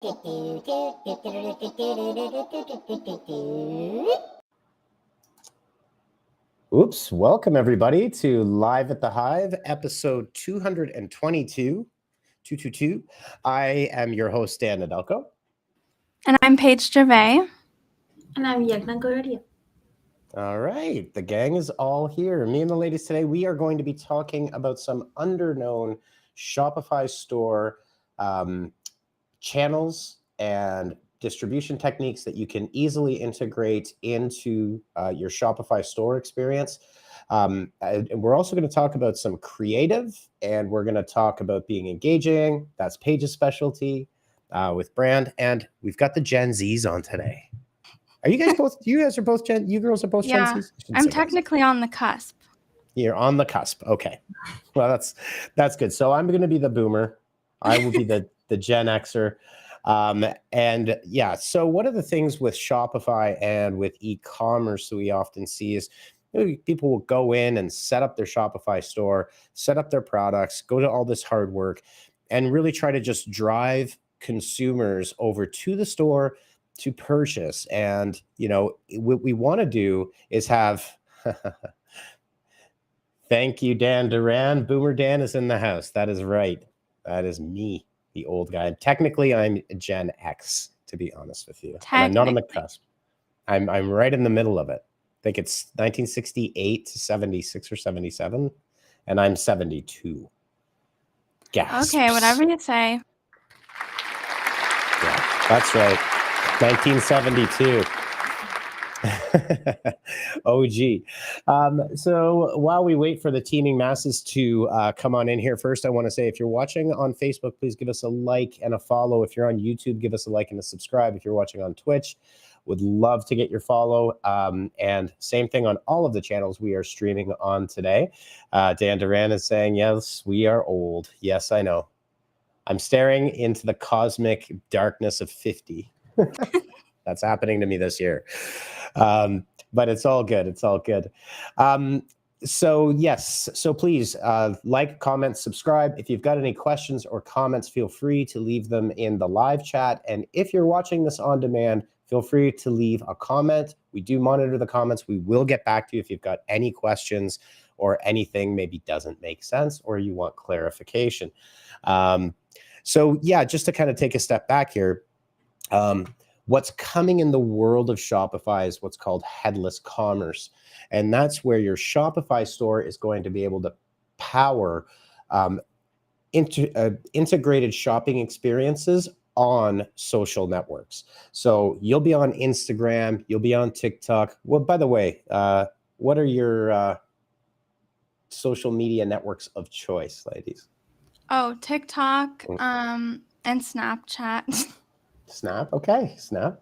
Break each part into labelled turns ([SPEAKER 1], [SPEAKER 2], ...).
[SPEAKER 1] Oops. Welcome, everybody, to Live at the Hive, episode 222. I am your host, Dan Nadelko.
[SPEAKER 2] And I'm Paige Gervais.
[SPEAKER 3] And I'm Yagna Goradia.
[SPEAKER 1] All right. The gang is all here. Me and the ladies today, we are going to be talking about some Underknown Shopify Store channels and distribution techniques that you can easily integrate into your Shopify Store experience. And we're also going to talk about some creative, and we're going to talk about being engaging. That's Paige's specialty with brand. And we've got the Gen Zs on today. Are you guys both? You guys are both Gen. You girls are both Gen Zs.
[SPEAKER 2] I'm technically on the cusp.
[SPEAKER 1] You're on the cusp. Okay. Well, that's good. So I'm going to be the boomer. I will be the Gen Xer. And yeah, so one of the things with Shopify and with e-commerce that we often see is people will go in and set up their Shopify store, set up their products, go to all this hard work, and really try to just drive consumers over to the store to purchase. And, what we want to do is have, thank you, Dan Duran. Boomer Dan is in the house. That is right. That is me, the old guy. Technically, I'm Gen X, to be honest with you. And I'm not on the cusp. I'm right in the middle of it. I think it's 1968 to 76 or 77, and I'm 72. Gasps.
[SPEAKER 2] Okay, whatever you say.
[SPEAKER 1] Yeah, that's right. 1972. OG. So while we wait for the teeming masses to come on in here, first I want to say, if you're watching on Facebook, please give us a like and a follow. If you're on YouTube, give us a like and a subscribe. If you're watching on Twitch, would love to get your follow. And same thing on all of the channels we are streaming on today. Dan Duran is saying, yes, we are old. Yes, I know. I'm staring into the cosmic darkness of 50. That's happening to me this year. But it's all good. It's all good. So yes, so please like, comment, subscribe. If you've got any questions or comments, feel free to leave them in the live chat. And if you're watching this on demand, feel free to leave a comment. We do monitor the comments. We will get back to you if you've got any questions or anything maybe doesn't make sense or you want clarification. So yeah, just to kind of take a step back here, what's coming in the world of Shopify is what's called headless commerce. And that's where your Shopify store is going to be able to power integrated shopping experiences on social networks. So you'll be on Instagram, you'll be on TikTok. Well, by the way, what are your social media networks of choice, ladies?
[SPEAKER 2] Oh, TikTok and Snapchat.
[SPEAKER 1] Snap. Okay, Snap.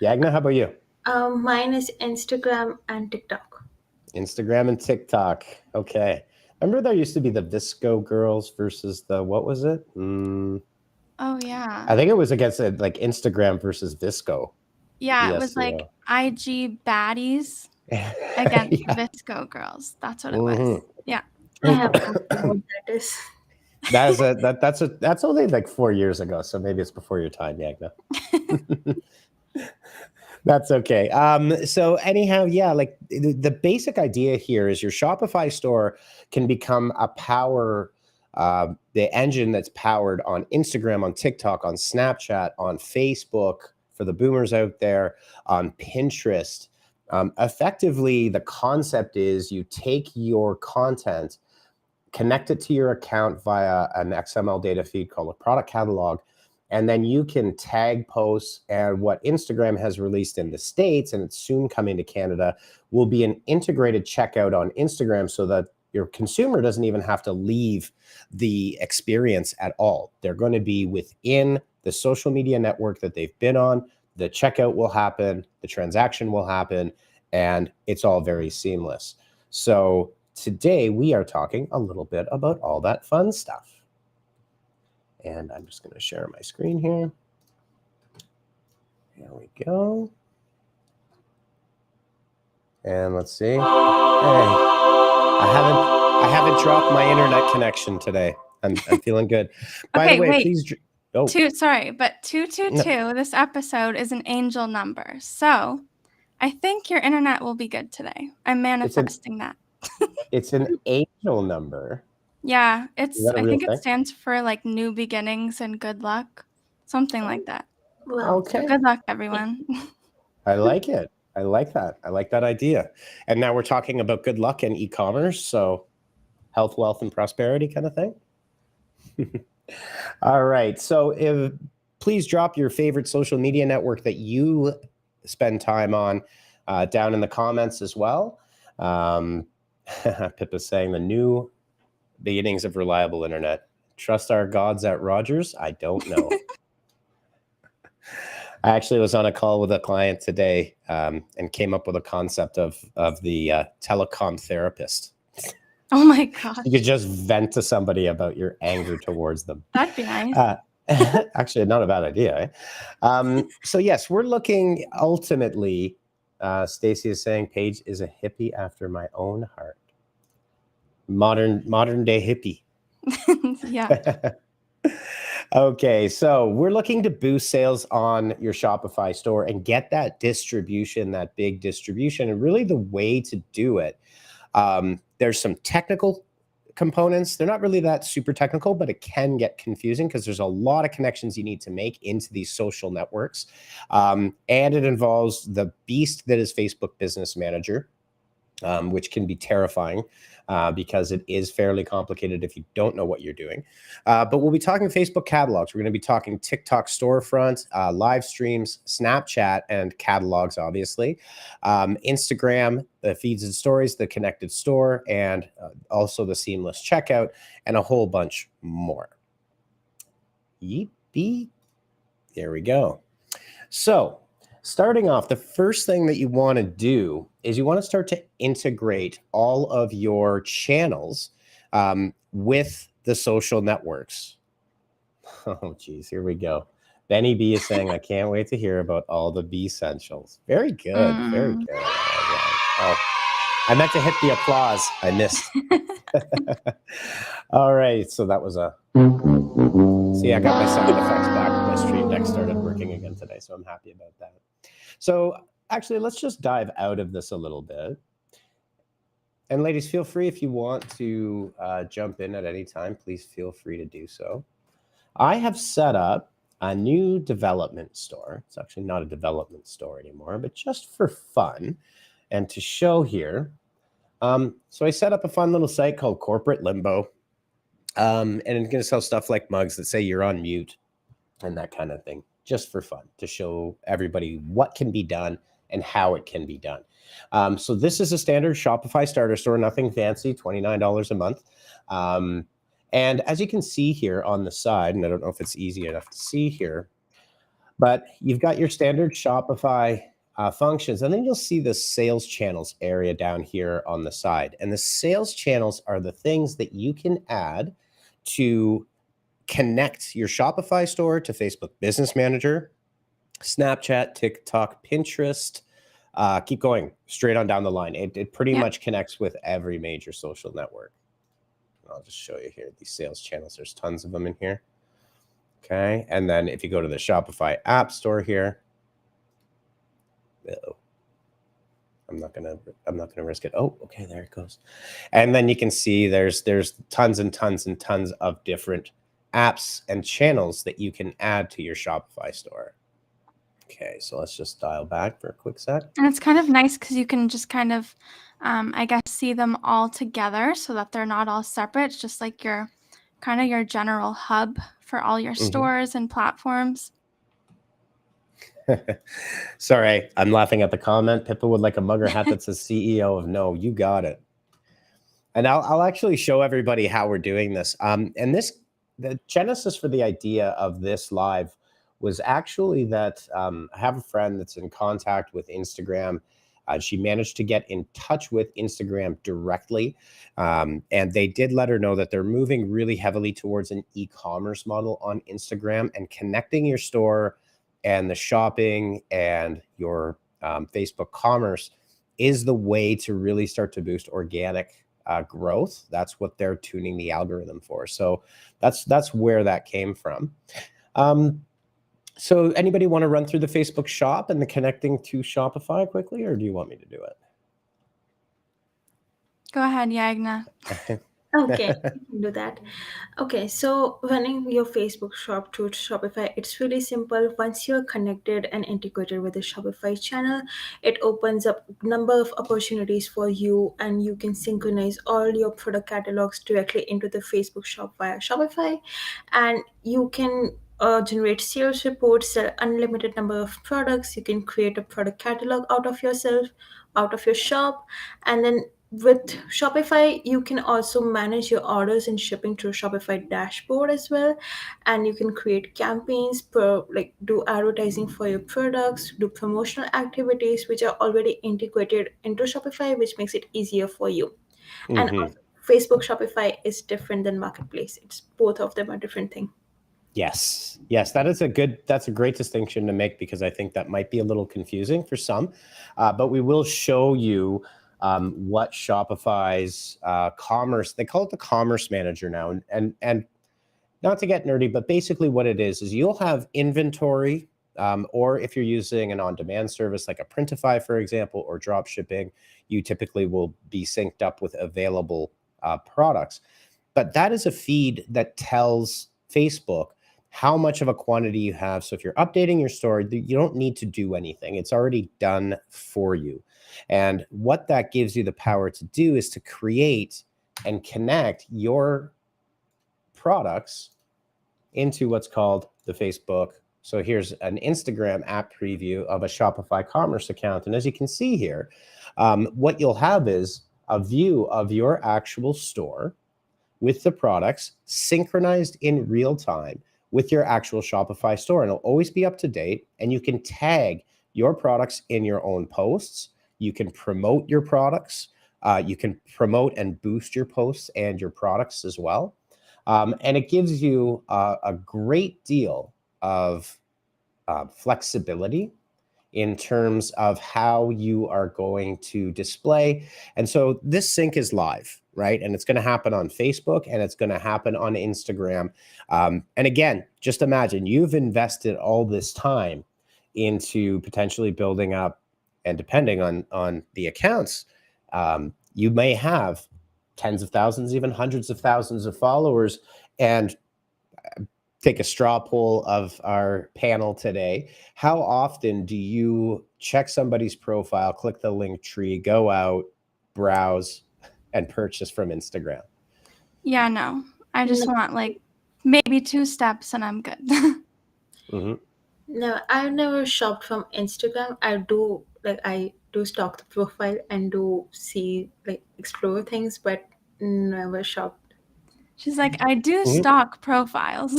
[SPEAKER 1] Yagna, how about you?
[SPEAKER 3] Mine is Instagram and TikTok.
[SPEAKER 1] Instagram and TikTok. Okay. Remember there used to be the Visco girls versus the, what was it?
[SPEAKER 2] Oh, yeah.
[SPEAKER 1] I think it was against like Instagram versus Visco.
[SPEAKER 2] Yeah, it was like IG baddies against Visco girls. That's what it was. Yeah.
[SPEAKER 3] I have no idea what that is.
[SPEAKER 1] That's only like 4 years ago, so maybe it's before your time, Yagna. That's okay. So anyhow, yeah, like the basic idea here is your Shopify store can become a the engine that's powered on Instagram, on TikTok, on Snapchat, on Facebook, for the boomers out there, on Pinterest. Effectively, the concept is you take your content, connect it to your account via an XML data feed called a product catalog, and then you can tag posts. And what Instagram has released in the States, and it's soon coming to Canada, will be an integrated checkout on Instagram so that your consumer doesn't even have to leave the experience at all. They're going to be within the social media network that they've been on. The checkout will happen, the transaction will happen, and it's all very seamless. So today we are talking a little bit about all that fun stuff. And I'm just going to share my screen here. There we go. And let's see. Hey, I haven't dropped my internet connection today. I'm feeling good. By the way,
[SPEAKER 2] wait.
[SPEAKER 1] please. Oh,
[SPEAKER 2] but 222, this episode is an angel number. So I think your internet will be good today. I'm manifesting that.
[SPEAKER 1] It's an angel number.
[SPEAKER 2] Yeah,
[SPEAKER 1] Is that a
[SPEAKER 2] I
[SPEAKER 1] real
[SPEAKER 2] think it
[SPEAKER 1] thing?
[SPEAKER 2] stands for like new beginnings and good luck, something like that.
[SPEAKER 3] Wow.
[SPEAKER 2] So
[SPEAKER 1] Okay.
[SPEAKER 2] good luck, everyone.
[SPEAKER 1] I like it. I like that. I like that idea. And now we're talking about good luck and e-commerce. So health, wealth, and prosperity kind of thing. All right. So please drop your favorite social media network that you spend time on down in the comments as well. Pippa's saying the new beginnings of reliable internet. Trust our gods at Rogers? I don't know. I actually was on a call with a client today and came up with a concept of the telecom therapist.
[SPEAKER 2] Oh my gosh.
[SPEAKER 1] You could just vent to somebody about your anger towards them.
[SPEAKER 2] That'd be nice.
[SPEAKER 1] Actually, not a bad idea. So yes, we're looking ultimately. Stacy is saying Paige is a hippie after my own heart. Modern day hippie.
[SPEAKER 2] Yeah.
[SPEAKER 1] Okay, so we're looking to boost sales on your Shopify store and get that distribution, that big distribution. And really the way to do it, there's some technical components. They're not really that super technical, but it can get confusing because there's a lot of connections you need to make into these social networks. And it involves the beast that is Facebook Business Manager, which can be terrifying because it is fairly complicated if you don't know what you're doing. But we'll be talking Facebook catalogs. We're going to be talking TikTok storefront, live streams, Snapchat, and catalogs, obviously. Instagram, the feeds and stories, the connected store, and also the seamless checkout, and a whole bunch more. Yeepee. There we go. So starting off, the first thing that you want to do is you want to start to integrate all of your channels with the social networks. Oh, geez, here we go. Benny B is saying, I can't wait to hear about all the B essentials. Very good, very good. Oh, I meant to hit the applause. I missed. All right, so that was a... See, I got my sound effects back. My stream deck started working again today, so I'm happy about that. So actually, let's just dive out of this a little bit. And ladies, feel free if you want to jump in at any time, please feel free to do so. I have set up a new development store. It's actually not a development store anymore, but just for fun and to show here. So I set up a fun little site called Corporate Limbo. And it's going to sell stuff like mugs that say you're on mute and that kind of thing, just for fun, to show everybody what can be done and how it can be done. So this is a standard Shopify starter store, nothing fancy, $29 a month. And as you can see here on the side, and I don't know if it's easy enough to see here, but you've got your standard Shopify functions, and then you'll see the sales channels area down here on the side. And the sales channels are the things that you can add to connect your Shopify store to Facebook Business Manager, Snapchat, TikTok, Pinterest, keep going straight on down the line. It pretty much connects with every major social network. I'll just show you here these sales channels. There's tons of them in here. Okay, and then if you go to the Shopify App Store here, I'm not gonna risk it. Oh, okay, there it goes. And then you can see there's tons and tons and tons of different apps and channels that you can add to your Shopify store. Okay, so let's just dial back for a quick sec.
[SPEAKER 2] And it's kind of nice because you can just kind of, I guess, see them all together so that they're not all separate. It's just like your kind of your general hub for all your stores and platforms.
[SPEAKER 1] Sorry, I'm laughing at the comment. Pippa would like a mugger hat that says CEO of No. You got it. And I'll actually show everybody how we're doing this. And the genesis for the idea of this live was actually that I have a friend that's in contact with Instagram. She managed to get in touch with Instagram directly. And they did let her know that they're moving really heavily towards an e-commerce model on Instagram, and connecting your store and the shopping and your Facebook commerce is the way to really start to boost organic growth. That's what they're tuning the algorithm for. So that's where that came from. So anybody want to run through the Facebook shop and the connecting to Shopify quickly, or do you want me to do it?
[SPEAKER 2] Go ahead, Yagna.
[SPEAKER 3] Okay, I can do that. Okay, so running your Facebook shop through Shopify, it's really simple. Once you're connected and integrated with the Shopify channel, it opens up number of opportunities for you, and you can synchronize all your product catalogs directly into the Facebook shop via Shopify, and you can generate sales reports, sell unlimited number of products. You can create a product catalog out of yourself, out of your shop, and then with Shopify, you can also manage your orders and shipping through Shopify dashboard as well. And you can create campaigns, like do advertising for your products, do promotional activities, which are already integrated into Shopify, which makes it easier for you. And also, Facebook Shopify is different than Marketplace. It's both of them are different thing.
[SPEAKER 1] Yes, that's a great distinction to make, because I think that might be a little confusing for some, but we will show you what Shopify's commerce, they call it the Commerce Manager now, and not to get nerdy, but basically what it is you'll have inventory, or if you're using an on-demand service like a Printify, for example, or drop shipping, you typically will be synced up with available products. But that is a feed that tells Facebook how much of a quantity you have. So if you're updating your store, you don't need to do anything. It's already done for you. And what that gives you the power to do is to create and connect your products into what's called the Facebook. So here's an Instagram app preview of a Shopify commerce account. And as you can see here, what you'll have is a view of your actual store with the products synchronized in real time with your actual Shopify store. And it'll always be up to date. And you can tag your products in your own posts. You can promote your products. You can promote and boost your posts and your products as well. And it gives you a great deal of flexibility in terms of how you are going to display. And so this sync is live, right? And it's going to happen on Facebook, and it's going to happen on Instagram. And again, just imagine you've invested all this time into potentially building up, and depending on the accounts, you may have tens of thousands, even hundreds of thousands of followers. And take a straw poll of our panel today. How often do you check somebody's profile, click the link tree, go out, browse, and purchase from Instagram?
[SPEAKER 2] Yeah, no. I just want like maybe 2 steps and I'm good.
[SPEAKER 3] No, I've never shopped from Instagram. I do stalk the profile and do see explore things, but never shopped.
[SPEAKER 2] She's like, I do stalk profiles.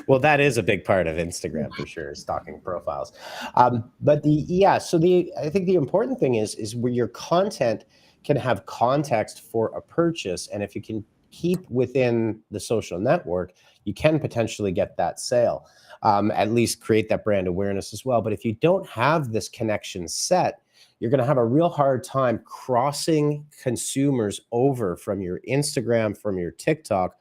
[SPEAKER 1] Well, that is a big part of Instagram for sure, stalking profiles. But I think the important thing is where your content can have context for a purchase. And if you can keep within the social network, you can potentially get that sale, at least create that brand awareness as well. But if you don't have this connection set, you're going to have a real hard time crossing consumers over from your Instagram, from your TikTok.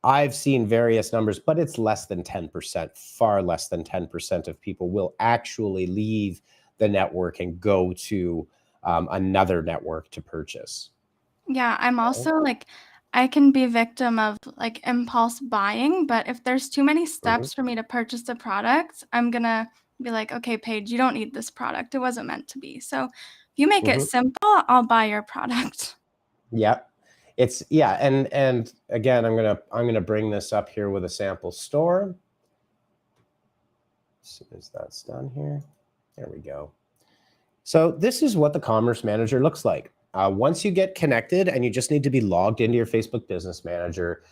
[SPEAKER 1] I've seen various numbers, but it's less than 10%, far less than 10% of people will actually leave the network and go to another network to purchase.
[SPEAKER 2] Yeah, I'm also like, I can be victim of like impulse buying, but if there's too many steps for me to purchase the product, I'm going to be like, okay, Paige, you don't need this product. It wasn't meant to be. So if you make it simple, I'll buy your product.
[SPEAKER 1] Yeah. And again, I'm gonna bring this up here with a sample store. As soon as that's done here, there we go. So this is what the Commerce Manager looks like. Once you get connected, and you just need to be logged into your Facebook Business Manager,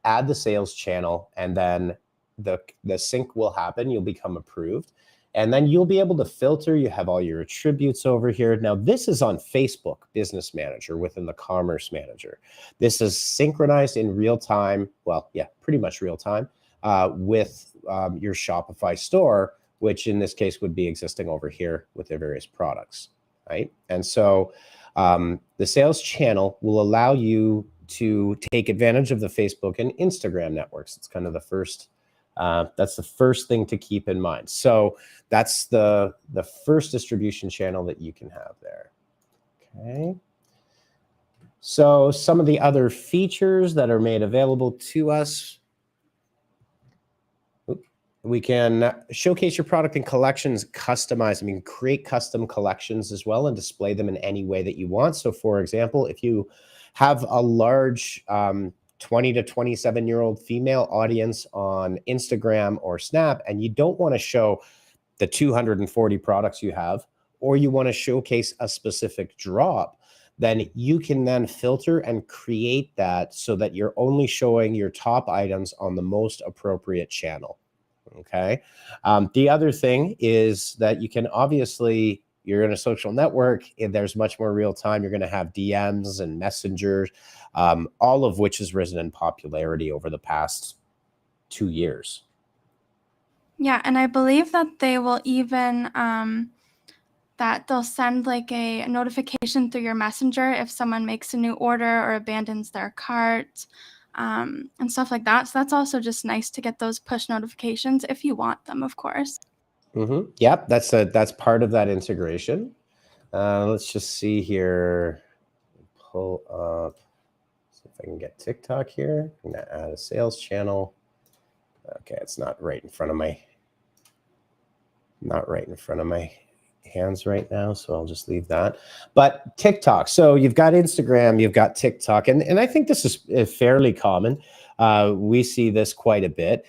[SPEAKER 1] add the sales channel, and then the sync will happen. You'll become approved. And then you'll be able to filter. You have all your attributes over here. Now, this is on Facebook Business Manager within the Commerce Manager. This is synchronized in real time. Well, yeah, pretty much real time with your Shopify store, which in this case would be existing over here with their various products, right? And so the sales channel will allow you to take advantage of the Facebook and Instagram networks. It's kind of the first, that's the first thing to keep in mind. So that's the first distribution channel that you can have there. Okay. So some of the other features that are made available to us. We can showcase your product in collections, customize. I mean, create custom collections as well and display them in any way that you want. So for example, if you have a large 20 to 27-year-old female audience on Instagram or Snap, and you don't want to show the 240 products you have, or you want to showcase a specific drop, then you can then filter and create that so that you're only showing your top items on the most appropriate channel. Okay. The other thing is that you can obviously, you're in a social network and there's much more real time. You're going to have DMs and messengers, all of which has risen in popularity over the past 2 years.
[SPEAKER 2] Yeah, and I believe that they will even that they'll send like a notification through your messenger if someone makes a new order or abandons their cart, and stuff like that. So that's also just nice to get those push notifications if you want them, of course.
[SPEAKER 1] Yep, that's part of that integration. Let's just see here. Pull up. See if I can get TikTok here. I'm gonna add a sales channel. Okay, it's not right in front of my hands right now, so I'll just leave that. But TikTok, so you've got Instagram, you've got TikTok, and I think this is fairly common. We see this quite a bit.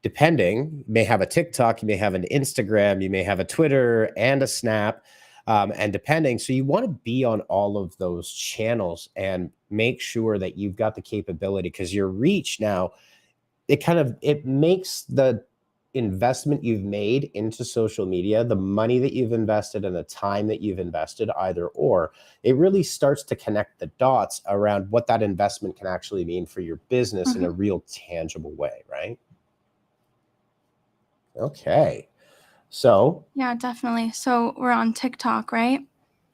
[SPEAKER 1] Depending, you may have a TikTok, you may have an Instagram, you may have a Twitter and a Snap, and depending, so you want to be on all of those channels and make sure that you've got the capability, because your reach now, it makes the investment you've made into social media, the money that you've invested and the time that you've invested, either or, it really starts to connect the dots around what that investment can actually mean for your business in a real tangible way, right? Okay. So
[SPEAKER 2] Yeah, definitely. So we're on TikTok, right?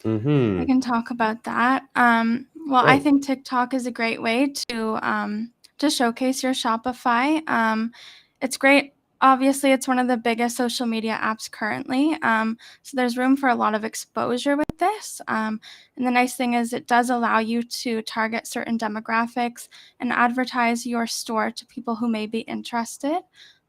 [SPEAKER 2] I
[SPEAKER 1] mhm.
[SPEAKER 2] can talk about that. Well, I
[SPEAKER 1] Great.
[SPEAKER 2] think TikTok is a great way to showcase your Shopify. It's great. Obviously, it's one of the biggest social media apps currently. So there's room for a lot of exposure with this. And the nice thing is it does allow you to target certain demographics and advertise your store to people who may be interested.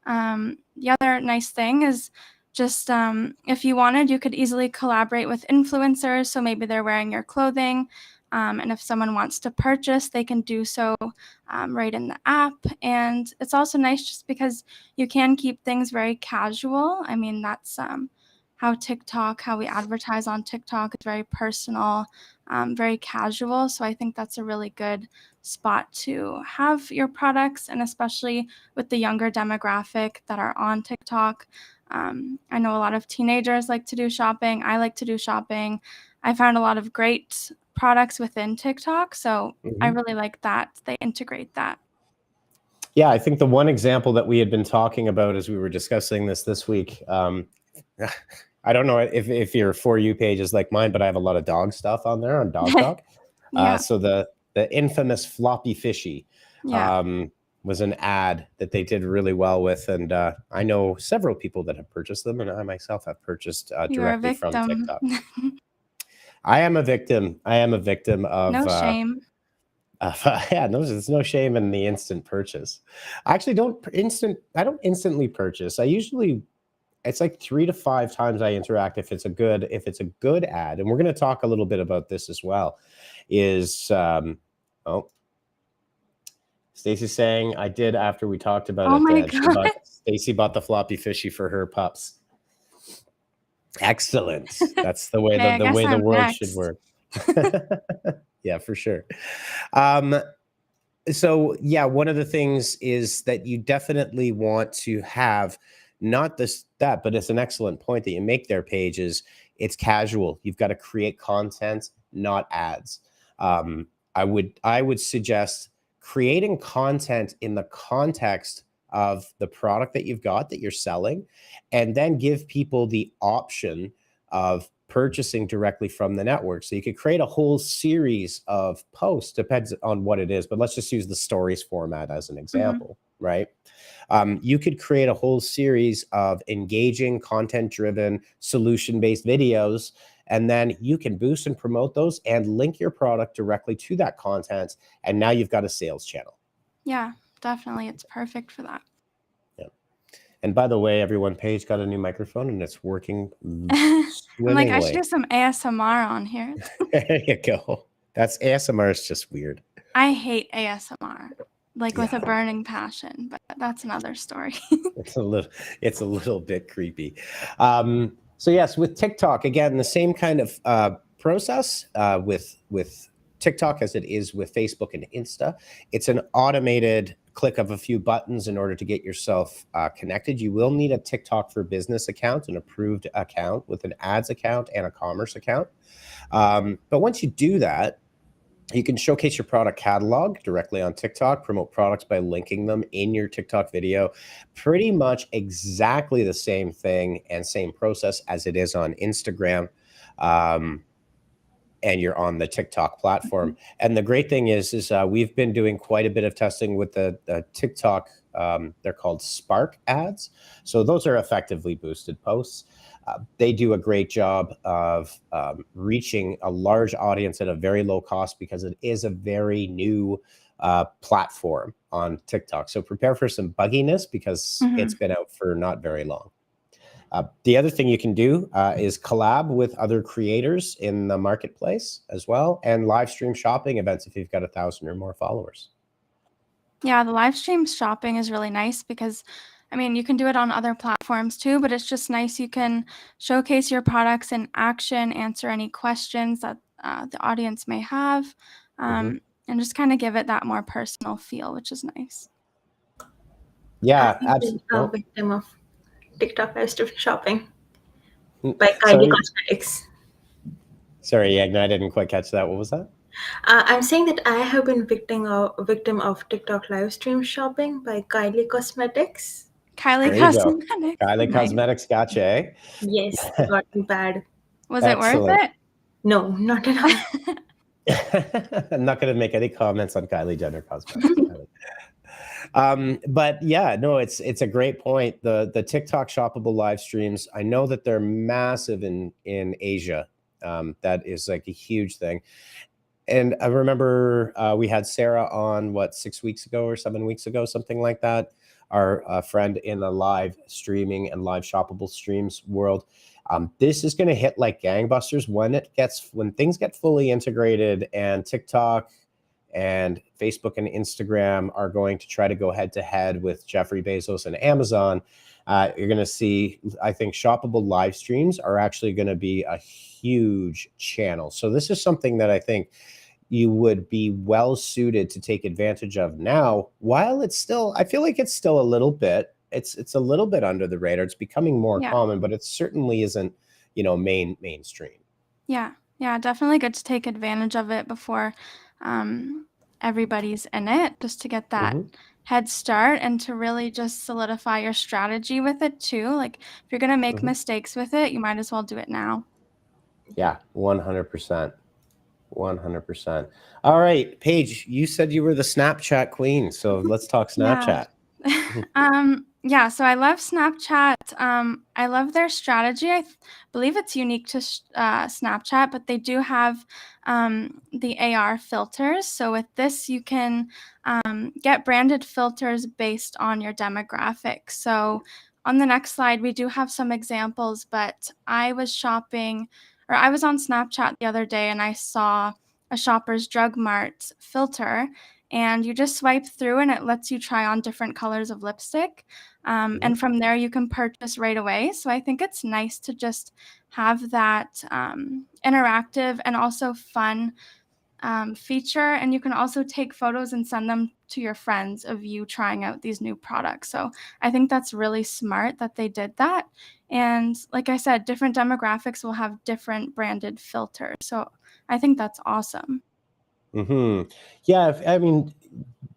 [SPEAKER 2] The other nice thing is just if you wanted, you could easily collaborate with influencers. So maybe they're wearing your clothing. And if someone wants to purchase, they can do so right in the app. And it's also nice just because you can keep things very casual. I mean, that's how we advertise on TikTok is very personal, very casual. So I think that's a really good spot to have your products, and especially with the younger demographic that are on TikTok. I know a lot of teenagers like to do shopping. I like to do shopping. I found a lot of great products within TikTok, so I really like that they integrate that.
[SPEAKER 1] Yeah, I think the one example that we had been talking about as we were discussing this week, I don't know if your For You page is like mine, but I have a lot of dog stuff on there on Dog Talk.
[SPEAKER 2] Yeah,
[SPEAKER 1] So the infamous floppy fishy
[SPEAKER 2] yeah.
[SPEAKER 1] was an ad that they did really well with, and I know several people that have purchased them, and I myself have purchased
[SPEAKER 2] You are a
[SPEAKER 1] directly from
[SPEAKER 2] victim.
[SPEAKER 1] TikTok. I am a victim. I am a victim of
[SPEAKER 2] No shame.
[SPEAKER 1] yeah, no, there's no shame in the instant purchase. I actually I don't instantly purchase. I usually, it's like 3 to 5 times I interact if it's a good ad. And we're going to talk a little bit about this as well. Is oh, Stacy's saying I did after we talked about
[SPEAKER 2] Oh
[SPEAKER 1] it,
[SPEAKER 2] my
[SPEAKER 1] Dan.
[SPEAKER 2] God.
[SPEAKER 1] Stacy bought the floppy fishy for her pups. Excellent. That's the way
[SPEAKER 2] Okay, I
[SPEAKER 1] the
[SPEAKER 2] guess
[SPEAKER 1] way the
[SPEAKER 2] I'm
[SPEAKER 1] world should
[SPEAKER 2] next.
[SPEAKER 1] work. Yeah, for sure. So yeah, one of the things is that you definitely want to have not that, but it's an excellent point that you make there, Paige, is it's casual. You've got to create content, not ads. I would suggest creating content in the context of the product that you've got that you're selling, and then give people the option of purchasing directly from the network. So you could create a whole series of posts, depends on what it is, but let's just use the stories format as an example, right? You could create a whole series of engaging, content-driven, solution-based videos, and then you can boost and promote those and link your product directly to that content. And now you've got a sales channel.
[SPEAKER 2] Yeah, definitely. It's perfect for that.
[SPEAKER 1] And by the way, everyone, Paige got a new microphone and it's working
[SPEAKER 2] I'm like, I should
[SPEAKER 1] swimmingly.
[SPEAKER 2] do some ASMR on here.
[SPEAKER 1] There you go. That's ASMR is just weird.
[SPEAKER 2] I hate ASMR, like with a
[SPEAKER 1] Yeah.
[SPEAKER 2] burning passion, but that's another story.
[SPEAKER 1] It's a little bit creepy. So yes, with TikTok, again, the same kind of process with TikTok as it is with Facebook and Insta. It's an automated click of a few buttons in order to get yourself connected. You will need a TikTok for Business account, an approved account with an ads account and a commerce account. But once you do that, you can showcase your product catalog directly on TikTok, promote products by linking them in your TikTok video. Pretty much exactly the same thing and same process as it is on Instagram. And you're on the TikTok platform. And the great thing is we've been doing quite a bit of testing with the TikTok. They're called Spark ads. So those are effectively boosted posts. They do a great job of reaching a large audience at a very low cost because it is a very new platform on TikTok. So prepare for some bugginess because it's been out for not very long. The other thing you can do is collab with other creators in the marketplace as well, and live stream shopping events if you've got 1,000 or more followers.
[SPEAKER 2] Yeah, the live stream shopping is really nice because, I mean, you can do it on other platforms too, but it's just nice. You can showcase your products in action, answer any questions that the audience may have, and just kind of give it that more personal feel, which is nice.
[SPEAKER 1] Yeah,
[SPEAKER 3] I've been a
[SPEAKER 1] absolutely.
[SPEAKER 3] victim of TikTok live stream shopping by Kylie Cosmetics.
[SPEAKER 1] Sorry, Yagna, I didn't quite catch that. What was that?
[SPEAKER 3] I'm saying that I have been victim of TikTok live stream shopping by Kylie Cosmetics.
[SPEAKER 2] Kylie
[SPEAKER 1] There you go.
[SPEAKER 2] Cosmetics.
[SPEAKER 1] Kylie
[SPEAKER 2] Nice.
[SPEAKER 1] Cosmetics, gotcha, eh?
[SPEAKER 3] Yes, got me bad.
[SPEAKER 2] Was it worth
[SPEAKER 1] Excellent.
[SPEAKER 2] it?
[SPEAKER 3] No, not at all.
[SPEAKER 1] I'm not going to make any comments on Kylie Jenner Cosmetics. But yeah, no, it's a great point. The TikTok shoppable live streams, I know that they're massive in Asia. That is like a huge thing. And I remember we had Sarah on 6 weeks ago or 7 weeks ago, something like that. Our friend in the live streaming and live shoppable streams world. This is going to hit like gangbusters when things get fully integrated, and TikTok and Facebook and Instagram are going to try to go head to head with Jeffrey Bezos and Amazon. You're going to see, I think, shoppable live streams are actually going to be a huge channel. So this is something that I think you would be well suited to take advantage of now, while it's still, I feel like it's still a little bit, it's a little bit under the radar. It's becoming more common, but it certainly isn't, mainstream.
[SPEAKER 2] Yeah, definitely good to take advantage of it before everybody's in it, just to get that head start and to really just solidify your strategy with it too. Like if you're going to make mistakes with it, you might as well do it now.
[SPEAKER 1] Yeah, 100%. 100%. All right, Paige, you said you were the Snapchat queen, so let's talk Snapchat.
[SPEAKER 2] Yeah, so I love Snapchat. I love their strategy. I believe it's unique to Snapchat, but they do have the AR filters. So with this, you can get branded filters based on your demographic. So on the next slide, we do have some examples, but I was on Snapchat the other day and I saw a Shoppers Drug Mart filter, and you just swipe through and it lets you try on different colors of lipstick. And from there you can purchase right away. So I think it's nice to just have that interactive and also fun feature. And you can also take photos and send them to your friends of you trying out these new products. So I think that's really smart that they did that. And like I said, different demographics will have different branded filters. So I think that's awesome.
[SPEAKER 1] Yeah, I mean,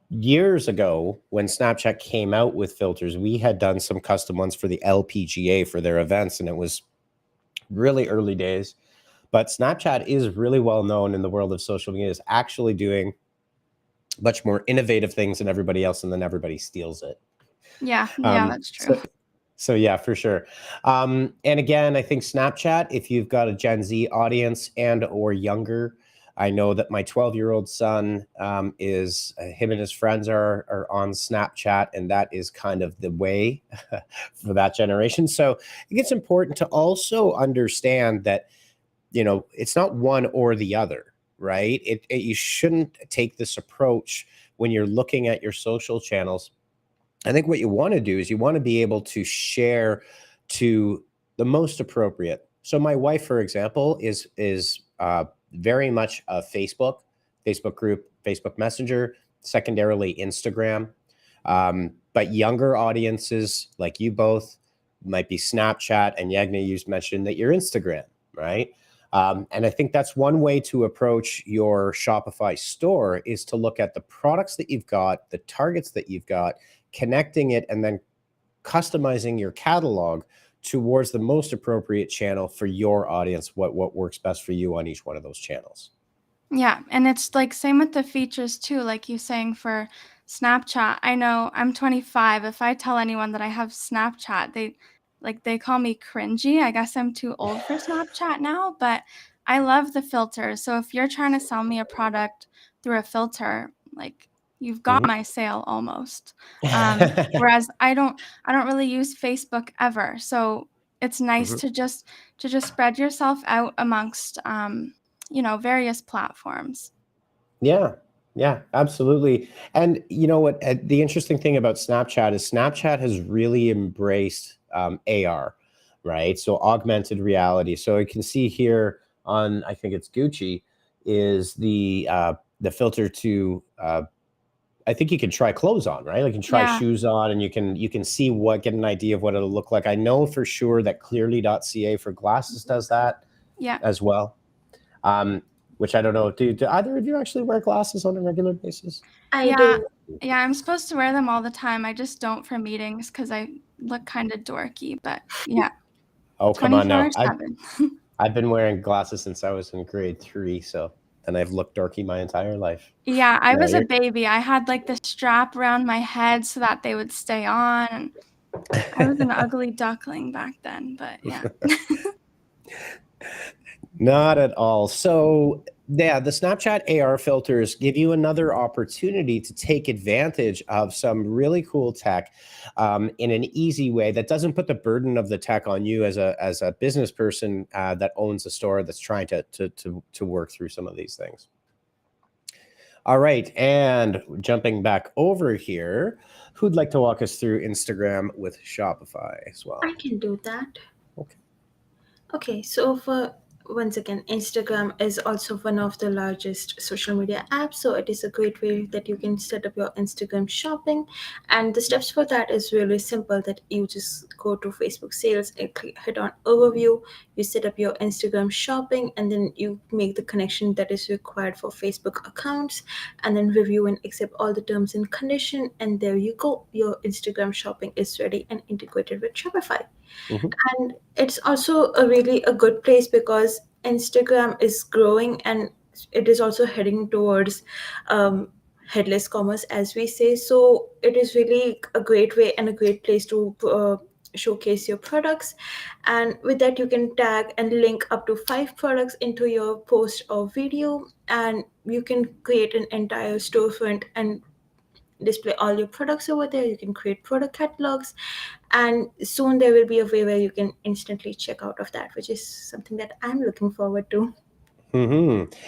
[SPEAKER 1] years ago when Snapchat came out with filters, we had done some custom ones for the LPGA for their events, and it was really early days. But Snapchat is really well known in the world of social media, is actually doing much more innovative things than everybody else, and then everybody steals it.
[SPEAKER 2] Yeah,
[SPEAKER 1] Um,
[SPEAKER 2] that's true.
[SPEAKER 1] so yeah, for sure. And again, I think Snapchat, if you've got a Gen Z audience and or younger, I know that my 12-year-old son is him and his friends are on Snapchat, and that is kind of the way for that generation. So I think it's important to also understand that, it's not one or the other, right? You shouldn't take this approach when you're looking at your social channels. I think what you want to do is you want to be able to share to the most appropriate. So my wife, for example, is very much a Facebook group, Facebook Messenger, secondarily Instagram. But younger audiences like you both might be Snapchat, and Yagna, you mentioned that you're Instagram, right? And I think that's one way to approach your Shopify store, is to look at the products that you've got, the targets that you've got, connecting it, and then customizing your catalog towards the most appropriate channel for your audience, what works best for you on each one of those channels.
[SPEAKER 2] Yeah, and it's like same with the features too, like you saying for Snapchat. I know I'm 25. If I tell anyone that I have Snapchat, they call me cringy. I guess I'm too old for Snapchat now, but I love the filters. So if you're trying to sell me a product through a filter, like you've got my sale almost. Whereas I don't really use Facebook ever. So it's nice to just spread yourself out amongst various platforms.
[SPEAKER 1] Yeah, absolutely. And you know what? The interesting thing about Snapchat is Snapchat has really embraced AR, right? So augmented reality. So you can see here on, I think it's Gucci, is the filter to. I think you can try clothes on, right? Like you can try
[SPEAKER 2] Yeah,
[SPEAKER 1] shoes on, and you can get an idea of what it'll look like. I know for sure that Clearly.ca for glasses does that
[SPEAKER 2] yeah.
[SPEAKER 1] as well. Which I don't know. Do either of you actually wear glasses on a regular basis?
[SPEAKER 3] I
[SPEAKER 2] Yeah,
[SPEAKER 3] do.
[SPEAKER 2] yeah, I'm supposed to wear them all the time. I just don't for meetings because I look kind of dorky, but yeah,
[SPEAKER 1] Oh, come on now.
[SPEAKER 2] 24/7.
[SPEAKER 1] I've been wearing glasses since I was in grade 3, and I've looked dorky my entire life.
[SPEAKER 2] Yeah, I
[SPEAKER 1] No,
[SPEAKER 2] was a baby. I had like the strap around my head so that they would stay on, and I was an ugly duckling back then, but yeah.
[SPEAKER 1] Not at all. So, yeah, the Snapchat AR filters give you another opportunity to take advantage of some really cool tech in an easy way that doesn't put the burden of the tech on you as a business person that owns a store that's trying to work through some of these things. All right, and jumping back over here, who'd like to walk us through Instagram with Shopify as well?
[SPEAKER 3] I can do that.
[SPEAKER 1] Okay.
[SPEAKER 3] Okay, so for once again, Instagram is also one of the largest social media apps. So it is a great way that you can set up your Instagram shopping. And the steps for that is really simple, that you just go to Facebook sales and hit on overview, you set up your Instagram shopping, and then you make the connection that is required for Facebook accounts, and then review and accept all the terms and condition. And there you go. Your Instagram shopping is ready and integrated with Shopify.
[SPEAKER 1] Mhm.
[SPEAKER 3] And it's also a good place because Instagram is growing, and it is also heading towards headless commerce, as we say. So it is really a great way and a great place to showcase your products. And with that, you can tag and link up to 5 products into your post or video, and you can create an entire storefront and display all your products over there. You can create product catalogs, and soon there will be a way where you can instantly check out of that, which is something that I'm looking forward to.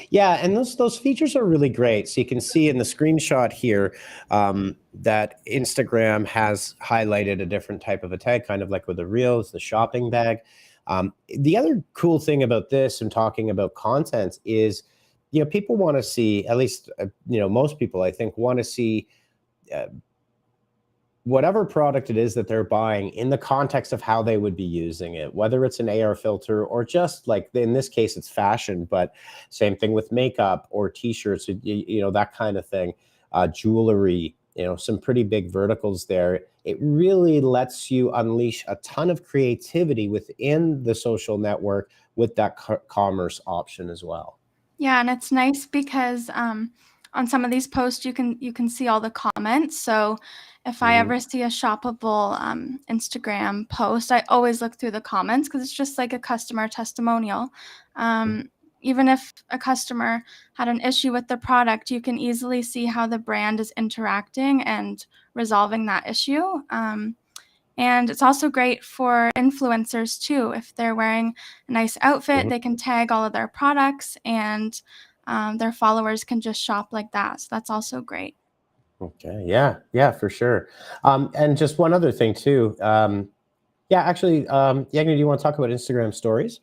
[SPEAKER 1] Yeah, and those features are really great. So you can see in the screenshot here that Instagram has highlighted a different type of a tag, kind of like with the Reels, the shopping bag. The other cool thing about this and talking about content is, people want to see, at least, most people, I think, want to see whatever product it is that they're buying in the context of how they would be using it, whether it's an AR filter or just like in this case, it's fashion, but same thing with makeup or t-shirts, that kind of thing, jewelry, some pretty big verticals there. it really lets you unleash a ton of creativity within the social network with that commerce option as well.
[SPEAKER 2] Yeah, and it's nice because on some of these posts you can see all the comments. So if I ever see a shoppable Instagram post, I always look through the comments because it's just like a customer testimonial. Even if a customer had an issue with the product, you can easily see how the brand is interacting and resolving that issue. And it's also great for influencers too. If they're wearing a nice outfit, they can tag all of their products, and their followers can just shop like that. So that's also great.
[SPEAKER 1] Okay. Yeah, for sure. And just one other thing too. Actually, Yagna, do you want to talk about Instagram stories?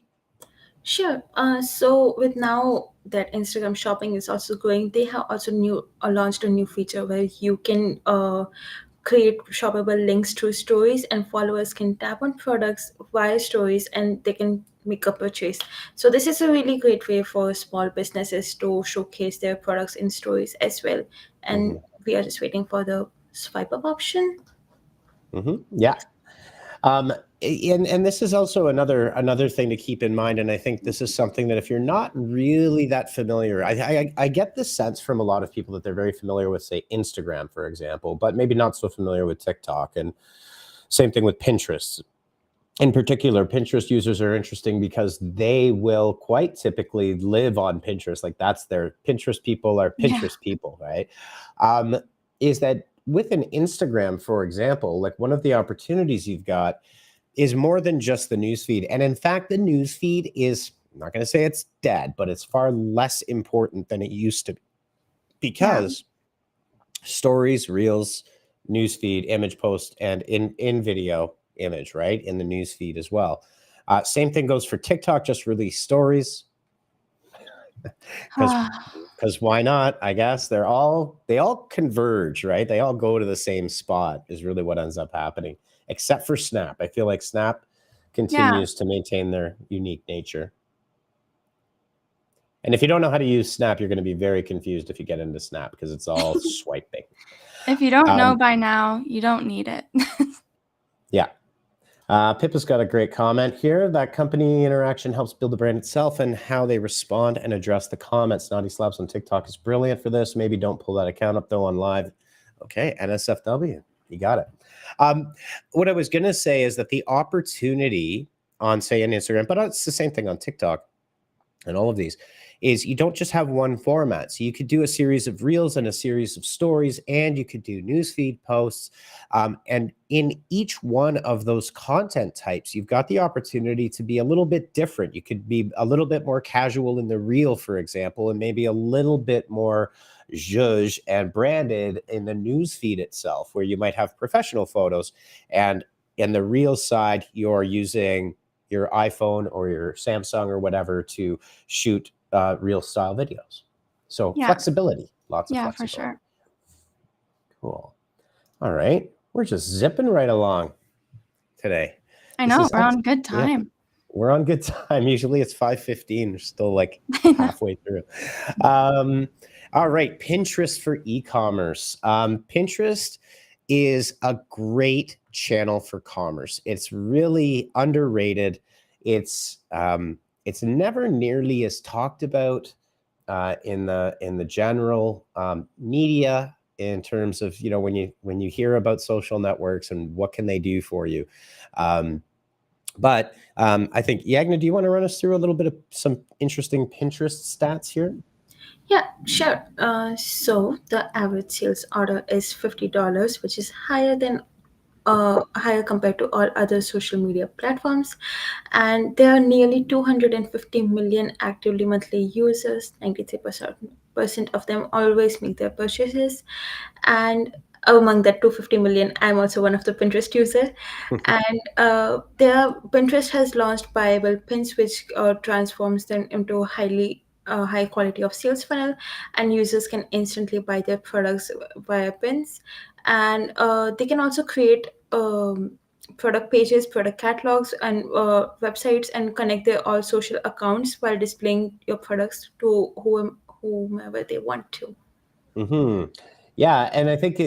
[SPEAKER 3] Sure. So with now that Instagram shopping is also growing, they have also launched a new feature where you can create shoppable links to stories, and followers can tap on products via stories and they can make a purchase. So this is a really great way for small businesses to showcase their products in stories as well. And we are just waiting for the swipe up option.
[SPEAKER 1] Yeah. And this is also another thing to keep in mind, and I think this is something that if you're not really that familiar, I get the sense from a lot of people that they're very familiar with, say, Instagram, for example, but maybe not so familiar with TikTok, and same thing with Pinterest. In particular, Pinterest users are interesting because they will quite typically live on Pinterest. Like that's their Pinterest people are Pinterest people, right? Is that with an Instagram, for example, like one of the opportunities you've got is more than just the newsfeed. And in fact, the newsfeed is, I'm not going to say it's dead, but it's far less important than it used to be because stories, reels, newsfeed, image post, and in video image, right? In the newsfeed as well. Same thing goes for TikTok, just release stories. Because why not? I guess they all converge, right? They all go to the same spot is really what ends up happening, except for Snap. I feel like Snap continues to maintain their unique nature. And if you don't know how to use Snap, you're going to be very confused if you get into Snap because it's all swiping.
[SPEAKER 2] If you don't know by now, you don't need it.
[SPEAKER 1] Yeah. Pippa's got a great comment here. That company interaction helps build the brand itself, and how they respond and address the comments. Naughty Slaps on TikTok is brilliant for this. Maybe don't pull that account up though on live. Okay, NSFW, you got it. What I was going to say is that the opportunity on, say, an Instagram, but it's the same thing on TikTok and all of these, is you don't just have one format. So you could do a series of reels and a series of stories, and you could do newsfeed posts. And in each one of those content types, you've got the opportunity to be a little bit different. You could be a little bit more casual in the reel, for example, and maybe a little bit more zhuzh and branded in the newsfeed itself, where you might have professional photos. And in the reel side, you're using your iPhone or your Samsung or whatever to shoot real style videos. So flexibility, lots of flexibility.
[SPEAKER 2] For sure.
[SPEAKER 1] Cool. All right. We're just zipping right along today.
[SPEAKER 2] I know, we're on good time.
[SPEAKER 1] Yeah, we're on good time. Usually it's 5:15. We're still like halfway through. All right. Pinterest for e-commerce. Pinterest is a great channel for commerce. It's really underrated. It's never nearly as talked about in the general media in terms of, when you hear about social networks and what can they do for you. But I think, Yagna, do you want to run us through a little bit of some interesting Pinterest stats here?
[SPEAKER 3] Yeah, sure. So the average sales order is $50, which is higher compared to all other social media platforms, and there are nearly 250 million actively monthly users. 93% of them always make their purchases, and among that 250 million, I'm also one of the Pinterest users. And Pinterest has launched buyable pins, which transforms them into high quality of sales funnel, and users can instantly buy their products via pins. And they can also create product pages, product catalogs, and websites, and connect their all social accounts while displaying your products to whomever they want to.
[SPEAKER 1] Yeah, and I think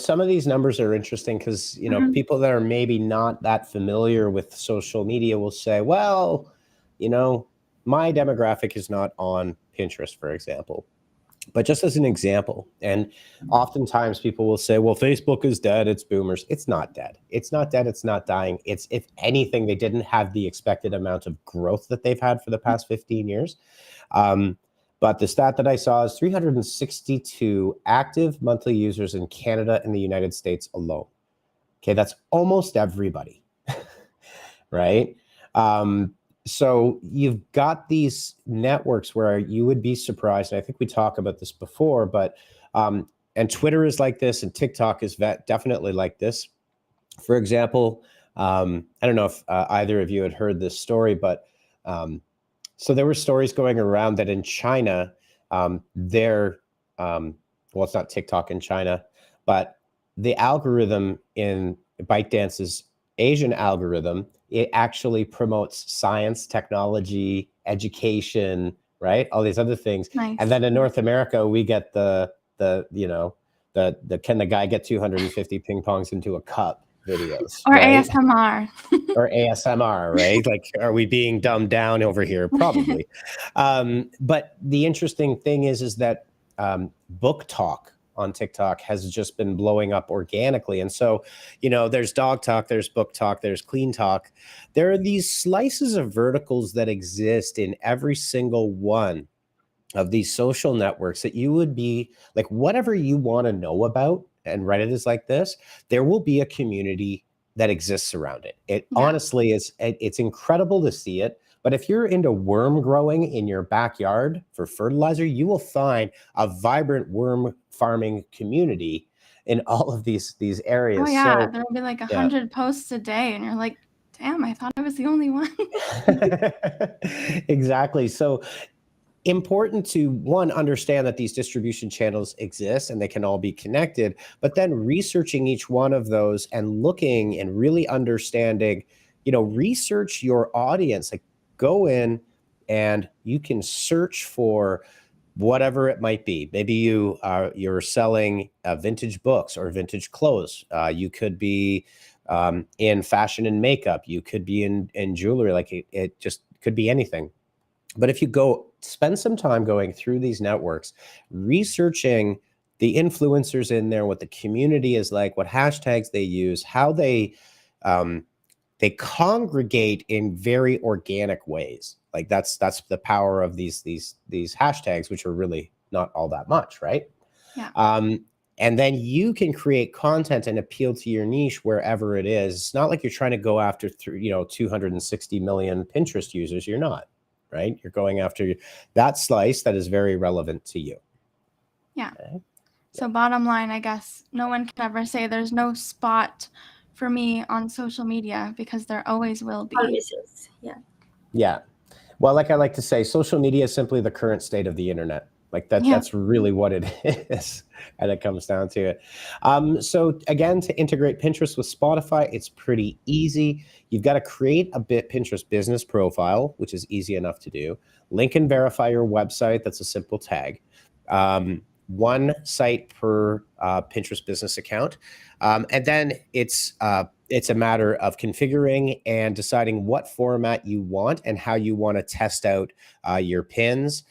[SPEAKER 1] some of these numbers are interesting because people that are maybe not that familiar with social media will say, well, my demographic is not on Pinterest, for example. But just as an example, and oftentimes people will say, well, Facebook is dead, it's boomers. It's not dead. It's not dead, it's not dying. It's, if anything, they didn't have the expected amount of growth that they've had for the past 15 years. But the stat that I saw is 362 active monthly users in Canada and the United States alone. Okay, that's almost everybody, right? So you've got these networks where you would be surprised, and I think we talked about this before, but and Twitter is like this, and TikTok is definitely like this. For example, I don't know if either of you had heard this story, but so there were stories going around that in China, well, it's not TikTok in China, but the algorithm in ByteDance's Asian algorithm, it actually promotes science, technology, education, right? All these other things.
[SPEAKER 2] Nice.
[SPEAKER 1] And then in North America, we get the can the guy get 250 ping pongs into a cup videos,
[SPEAKER 2] Or
[SPEAKER 1] right?
[SPEAKER 2] ASMR.
[SPEAKER 1] Or ASMR, right? Like, are we being dumbed down over here? Probably. But the interesting thing is that book talk on TikTok has just been blowing up organically. And so, there's dog talk, there's book talk, there's clean talk. There are these slices of verticals that exist in every single one of these social networks that you would be like, whatever you want to know about, and Reddit is like this, there will be a community that exists around it. It honestly is, it's incredible to see it. But if you're into worm growing in your backyard for fertilizer, you will find a vibrant worm farming community in all of these areas.
[SPEAKER 2] Oh yeah,
[SPEAKER 1] So
[SPEAKER 2] there will be like 100 posts a day, and you're like, damn, I thought I was the only one.
[SPEAKER 1] exactly. So important to, one, understand that these distribution channels exist and they can all be connected, but then researching each one of those and looking and really understanding, research your audience. Like, go in and you can search for whatever it might be. Maybe you're selling vintage books or vintage clothes. You could be in fashion and makeup. You could be in jewelry. Like, it just could be anything. But if you spend some time going through these networks, researching the influencers in there, what the community is like, what hashtags they use, how they congregate in very organic ways. Like, that's the power of these hashtags, which are really not all that much, right?
[SPEAKER 2] Yeah.
[SPEAKER 1] And then you can create content and appeal to your niche wherever it is. It's not like you're trying to go after 260 million Pinterest users. You're not. Right? You're going after that slice that is very relevant to you.
[SPEAKER 2] Yeah. Okay. So bottom line, I guess, no one can ever say there's no spot for me on social media, because there always will be.
[SPEAKER 3] Always is. Yeah.
[SPEAKER 1] Yeah. Well, like I like to say, social media is simply the current state of the internet. Like that's really what it is, and it comes down to it. So again, to integrate Pinterest with Spotify, it's pretty easy. You've got to create a Pinterest business profile, which is easy enough to do. Link and verify your website. That's a simple tag. One site per Pinterest business account. And then it's a matter of configuring and deciding what format you want and how you want to test out your pins.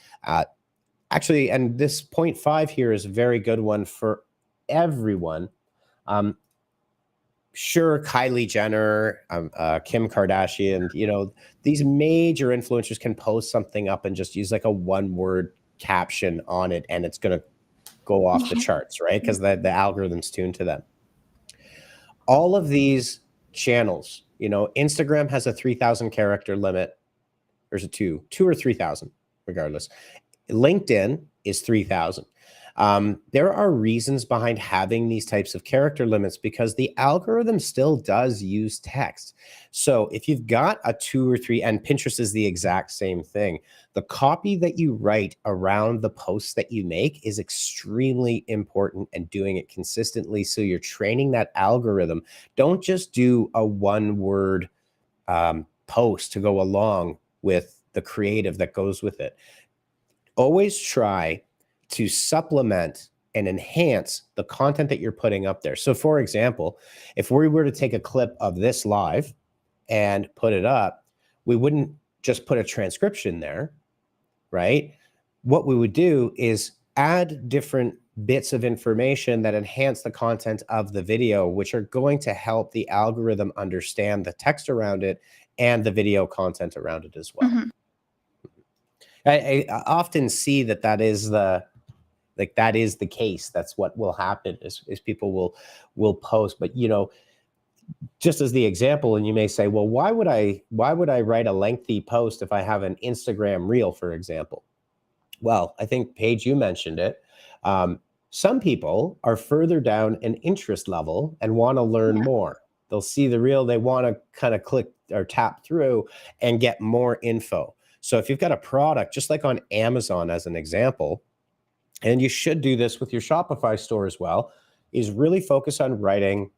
[SPEAKER 1] Actually, and this 0.5 here is a very good one for everyone. Sure, Kylie Jenner, Kim Kardashian, these major influencers can post something up and just use like a one-word caption on it, and it's going to go off the charts, right? Because the algorithm's tuned to them. All of these channels, Instagram has a 3,000 character limit. There's a two or 3,000, regardless. LinkedIn is 3,000. There are reasons behind having these types of character limits because the algorithm still does use text. So if you've got a 2 or 3, and Pinterest is the exact same thing, the copy that you write around the posts that you make is extremely important, and doing it consistently so you're training that algorithm. Don't just do a one-word post to go along with the creative that goes with it. Always try to supplement and enhance the content that you're putting up there. So for example, if we were to take a clip of this live and put it up, we wouldn't just put a transcription there, right? What we would do is add different bits of information that enhance the content of the video, which are going to help the algorithm understand the text around it and the video content around it as well.
[SPEAKER 2] Mhm.
[SPEAKER 1] I often see that is the case. That's what will happen is people will post, but just as the example, and you may say, well, why would I write a lengthy post if I have an Instagram reel, for example? Well, I think, Paige, you mentioned it. Some people are further down an interest level and want to learn more. They'll see the reel, they want to kind of click or tap through and get more info. So if you've got a product, just like on Amazon as an example, and you should do this with your Shopify store as well, is really focus on writing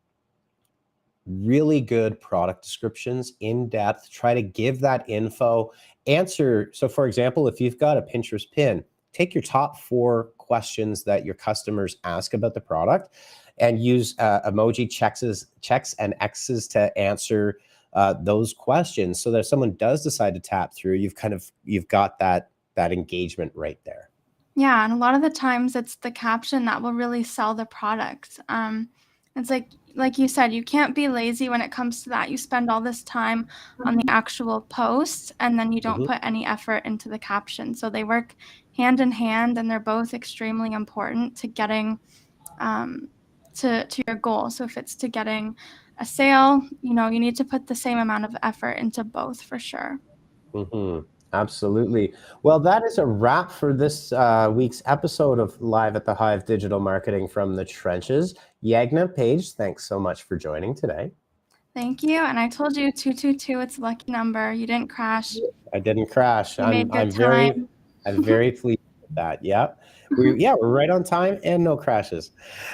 [SPEAKER 1] really good product descriptions in depth. Try to give that info. Answer. So for example, if you've got a Pinterest pin, take your top 4 questions that your customers ask about the product and use emoji checks and X's to answer those questions, so that if someone does decide to tap through, you've got that engagement right there.
[SPEAKER 2] Yeah, and a lot of the times it's the caption that will really sell the product. It's like you said, you can't be lazy when it comes to that. You spend all this time on the actual post, and then you don't put any effort into the caption. So they work hand in hand, and they're both extremely important to getting to your goal. So if it's to getting a sale, you need to put the same amount of effort into both for sure.
[SPEAKER 1] Absolutely. Well, that is a wrap for this week's episode of Live at the Hive Digital Marketing from the Trenches. Yagna, Paige, thanks so much for joining today.
[SPEAKER 2] Thank you. And I told you 222, it's a lucky number. You didn't crash.
[SPEAKER 1] I didn't crash.
[SPEAKER 2] You made good
[SPEAKER 1] I'm
[SPEAKER 2] time.
[SPEAKER 1] very pleased with that. Yeah. We're right on time and no crashes.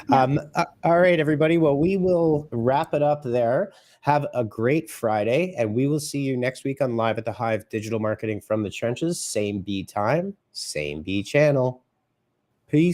[SPEAKER 2] Yeah.
[SPEAKER 1] All right, everybody. Well, we will wrap it up there. Have a great Friday, and we will see you next week on Live at the Hive Digital Marketing from the Trenches. Same B time, same B channel.